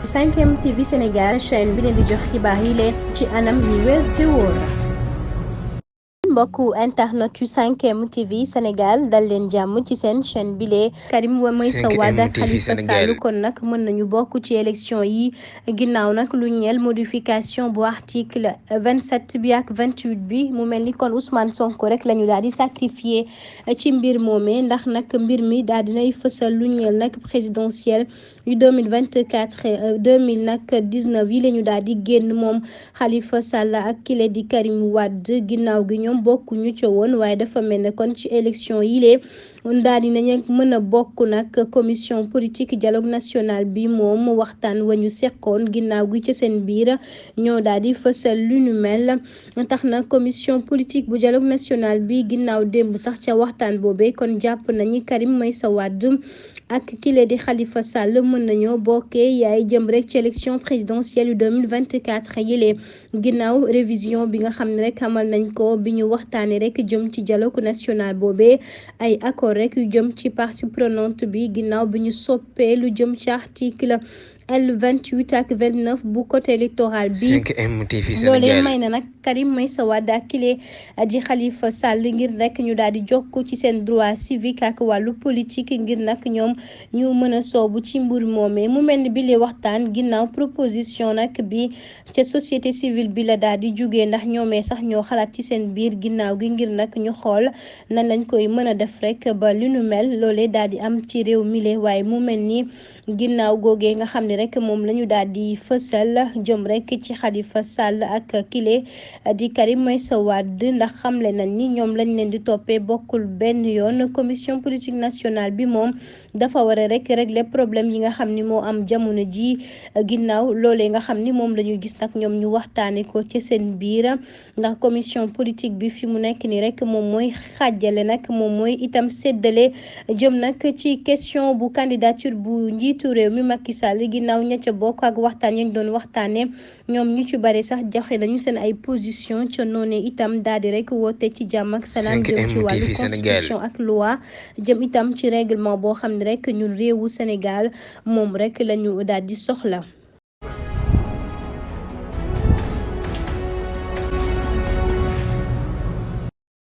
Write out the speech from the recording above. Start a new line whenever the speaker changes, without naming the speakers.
5M TV Sénégal chaîne bi leen di jox xibaar yi leen ci anam yu wér te wóor. mbokku internet yu 5M TV Sénégal dal leen jàmm ci seen chaîne bile Karim Meïssa Wade ak Khalifa Sall kon nag mën nañu bokk ci élection yi ginnaaw nag lu ñeel modification bu article 27 bi ak 28 bi mu mel ni kon Ousmane Sonko rek lañu daal di sacrifié ci mbir moomee ndax nag mbir mi daal dinay fësal lu ñeel nag présidentielle yu 2024 2019 yi la ñu daal di génn moom Khalifa Sall ak kile di Karim Wade ginnaaw gi ñoom bokku ñu ca woon waaye dafa mel ne kon ci élection yi lee daal di nañu mën a bokk nag commission politique dialogue national bi moom waxtaan wa ñu seqoon ginnaaw gi ci seen biir ñoo daal di fësal lu ñu mel tax na commission politique bu dialogue national bi ginnaaw démb sax ca waxtaan boobee kon jàpp nañu Karim Meïssa Wade ak kile di Khalifa Sall mën nañoo bokkee yaay jëm rek ci élection présidentielle yu 2024 yile ginnaaw révision bi nga xam ne rek amal nañ ko bi ñu waxtaanee rek jëm ci dialogue national boobee ay accord rek yu jëm ci partie prenante bi ginnaaw bi ñu soppee lu jëm ci article L28 ak 29 bu code électoral bi
5M TV Sénégal
loolee may na nag Karim Meïssa Wade ak kile di Khalifa Sall ngir rek ñu daal di jokk ci seen droit civique ak wàllu politique ngir nag ñoom ñu mën a soobu ci mbir moomee mu mel ni bi lee waxtaan ginnaaw proposition nag bi ca société civile bi la daal di jugee ndax ñoomee sax ñoo xalaat ci seen biir ginnaaw gi ngir nag ñu xool nan lañ koy mën a def rek ba lu nu mel loolee daal di am ci réew mi lee waaye mu mel ni ginnaaw googee nga xam ne rek moom la ñu daal di fësal jëm rek ci Khalifa Sall ak kile di Karim Meïssa Wade ndax xamle nañ ni ñoom lañ leen di toppee bokkul benn yoon commission politique nationale bi moom dafa war a rek régler problème yi nga xam ni moo am jamono ji ginnaaw loolee nga xam ni moom la ñu gis nag ñoom ñu waxtaane ko ci seen biir ndax commission politique bi fi mu nekk ni rek moom mooy xaajale nag moom mooy itam séddale jëm nag ci question bu candidature bu njiitu réew mi Macky Sall ginnaaw ña ca bokk ak waxtaan yañ doon waxtaane ñoom ñu ci bari sax joxe nañu seen ay position ca noone itam daal di rek woote ci jàmm ak salaam jëm ci wàllu constitution ak loi jëm itam ci règlement boo xam ne rek ñun réewu Sénégal moom rek lañu daal di soxla